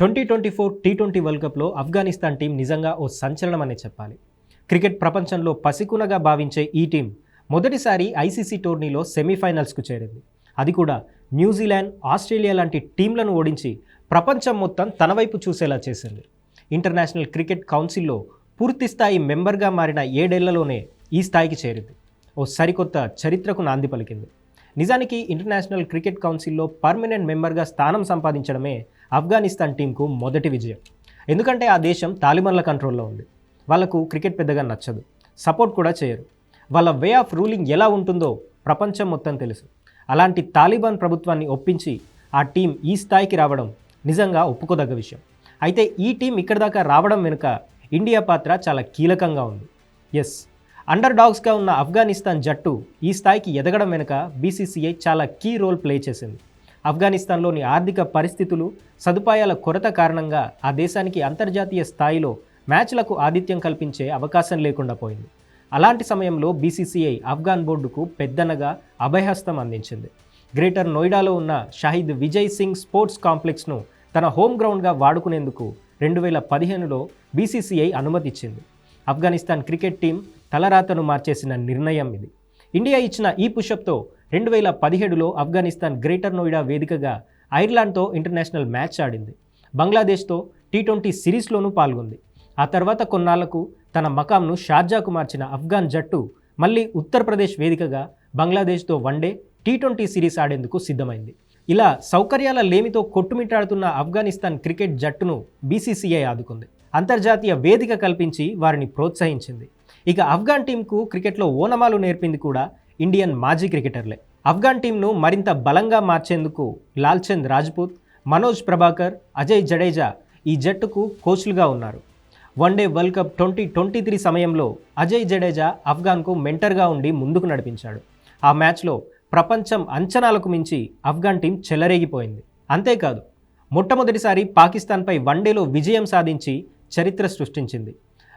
2024 T20 world కప్లో Afghanistan team నిజంగా ఓ సంచలనం అనే చెప్పాలి. క్రికెట్ ప్రపంచంలో పసికునగా భావించే ఈ టీం మొదటిసారి ఐసీసీ టోర్నీలో సెమీఫైనల్స్కు చేరింది. అది కూడా న్యూజిలాండ్, ఆస్ట్రేలియా లాంటి టీంలను ఓడించి ప్రపంచం మొత్తం తన వైపు చూసేలా చేసింది. ఇంటర్నేషనల్ క్రికెట్ కౌన్సిల్లో పూర్తిస్థాయి మెంబర్గా మారిన 7 ఏళ్లలోనే ఈ స్థాయికి చేరింది. ఓ సరికొత్త చరిత్రకు నాంది పలికింది. నిజానికి ఇంటర్నేషనల్ క్రికెట్ కౌన్సిల్లో పర్మనెంట్ మెంబర్గా స్థానం సంపాదించడమే ఆఫ్ఘనిస్తాన్ టీంకు మొదటి విజయం. ఎందుకంటే ఆ దేశం తాలిబాన్ల కంట్రోల్లో ఉంది. వాళ్లకు క్రికెట్ పెద్దగా నచ్చదు, సపోర్ట్ కూడా చేయరు. వాళ్ళ వే ఆఫ్ రూలింగ్ ఎలా ఉంటుందో ప్రపంచం మొత్తం తెలుసు. అలాంటి తాలిబాన్ ప్రభుత్వాన్ని ఒప్పించి ఆ టీం ఈ స్థాయికి రావడం నిజంగా ఒప్పుకోదగ్గ విషయం. అయితే ఈ టీం ఇక్కడి దాకా రావడం వెనుక ఇండియా పాత్ర చాలా కీలకంగా ఉంది. ఎస్, అండర్ డాగ్స్గా ఉన్న ఆఫ్ఘనిస్తాన్ జట్టు ఈ స్థాయికి ఎదగడం వెనుక బీసీసీఐ చాలా కీ రోల్ ప్లే చేసింది. ఆఫ్ఘనిస్తాన్లోని ఆర్థిక పరిస్థితులు, సదుపాయాల కొరత కారణంగా ఆ దేశానికి అంతర్జాతీయ స్థాయిలో మ్యాచ్లకు ఆతిథ్యం కల్పించే అవకాశం లేకుండా పోయింది. అలాంటి సమయంలో బీసీసీఐ ఆఫ్ఘాన్ బోర్డుకు పెద్దనగా అభయహస్తం అందించింది. గ్రేటర్ నోయిడాలో ఉన్న షాహిద్ విజయ్ సింగ్ స్పోర్ట్స్ కాంప్లెక్స్ను తన హోమ్ గ్రౌండ్గా వాడుకునేందుకు 2015లో బీసీసీఐ అనుమతి ఇచ్చింది. ఆఫ్ఘనిస్తాన్ క్రికెట్ టీం తలరాతను మార్చేసిన నిర్ణయం ఇది. ఇండియా ఇచ్చిన ఈ పుషప్తో 2017లో ఆఫ్ఘనిస్తాన్ గ్రేటర్ నోయిడా వేదికగా ఐర్లాండ్తో ఇంటర్నేషనల్ మ్యాచ్ ఆడింది. బంగ్లాదేశ్తో టీ20 సిరీస్లోనూ పాల్గొంది. ఆ తర్వాత కొన్నాళ్లకు తన మకాంను షార్జాకు మార్చిన ఆఫ్ఘాన్ జట్టు మళ్ళీ ఉత్తరప్రదేశ్ వేదికగా బంగ్లాదేశ్తో వన్డే, టీ20 సిరీస్ ఆడేందుకు సిద్ధమైంది. ఇలా సౌకర్యాల లేమితో కొట్టుమిట్టాడుతున్న ఆఫ్ఘనిస్తాన్ క్రికెట్ జట్టును బీసీసీఐ ఆదుకుంది. అంతర్జాతీయ వేదిక కల్పించి వారిని ప్రోత్సహించింది. ఇక ఆఫ్ఘాన్ టీంకు క్రికెట్లో ఓనమాలు నేర్పింది కూడా ఇండియన్ మాజీ క్రికెటర్లే. ఆఫ్ఘాన్ టీంను మరింత బలంగా మార్చేందుకు లాల్చంద్ రాజ్పూత్, మనోజ్ ప్రభాకర్, అజయ్ జడేజా ఈ జట్టుకు కోచ్లుగా ఉన్నారు. వన్డే వరల్డ్ కప్ 2023 సమయంలో అజయ్ జడేజా ఆఫ్ఘాన్కు మెంటర్గా ఉండి ముందుకు నడిపించాడు. ఆ మ్యాచ్లో ప్రపంచం అంచనాలకు మించి ఆఫ్ఘాన్ టీం చెలరేగిపోయింది. అంతేకాదు, మొట్టమొదటిసారి పాకిస్తాన్పై వన్డేలో విజయం సాధించి చరిత్ర సృష్టించింది.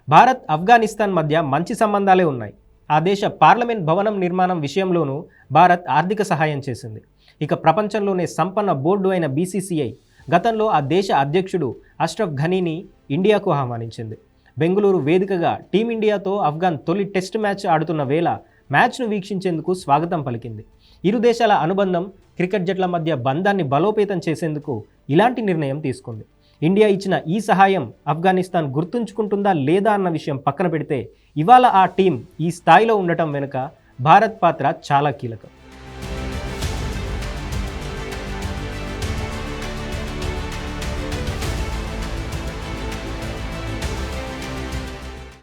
భారత్, ఆఫ్ఘనిస్తాన్ మధ్య మంచి సంబంధాలే ఉన్నాయి. ఆ దేశ పార్లమెంట్ భవనం నిర్మాణం విషయంలోనూ భారత్ ఆర్థిక సహాయం చేసింది. ఇక ప్రపంచంలోనే సంపన్న బోర్డు అయిన బీసీసీఐ గతంలో ఆ దేశ అధ్యక్షుడు అష్రఫ్ ఘనీని ఇండియాకు ఆహ్వానించింది. బెంగళూరు వేదికగా టీమిండియాతో ఆఫ్ఘాన్ తొలి టెస్ట్ మ్యాచ్ ఆడుతున్న వేళ మ్యాచ్ను వీక్షించేందుకు స్వాగతం పలికింది. ఇరు దేశాల అనుబంధం, క్రికెట్ జట్ల మధ్య బంధాన్ని బలోపేతం చేసేందుకు ఇలాంటి నిర్ణయం తీసుకుంది. ఇండియా ఇచ్చిన ఈ సహాయం ఆఫ్ఘనిస్తాన్ గుర్తుంచుకుంటుందా లేదా అన్న విషయం పక్కన పెడితే ఇవాళ ఆ టీం ఈ స్థాయిలో ఉండటం వెనుక భారత్ పాత్ర చాలా కీలకం.